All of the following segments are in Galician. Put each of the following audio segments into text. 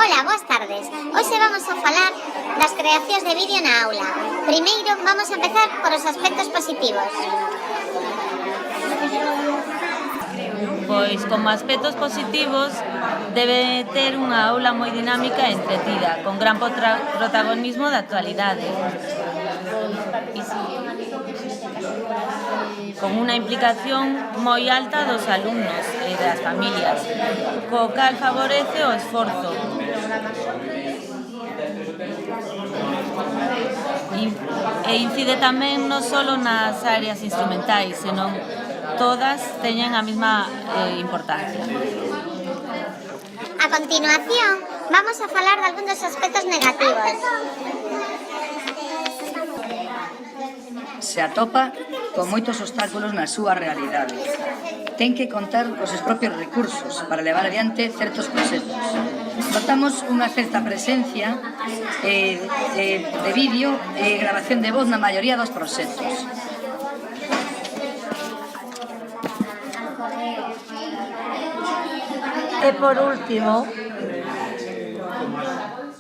Ola, boas tardes. Hoxe vamos a falar das creacións de vídeo na aula. Primeiro, vamos a empezar por os aspectos positivos. Pois, como aspectos positivos, debe ter unha aula moi dinámica e entretida, con gran protagonismo da actualidade. Con unha implicación moi alta dos alumnos e das familias, co cal favorece o esforzo. E incide tamén non só nas áreas instrumentais, senón todas teñen a mesma importancia. A continuación, vamos a falar de algún dos aspectos negativos. Se atopa con moitos obstáculos na súa realidade. Ten que contar cos seus propios recursos para levar adiante certos proxectos. Notamos unha certa presencia de vídeo e grabación de voz na maioría dos proxectos. E por último,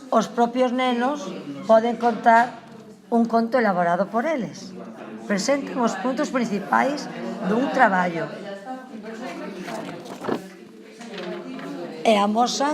os propios nenos poden contar un conto elaborado por eles. Presenten os puntos principais dun traballo e amosan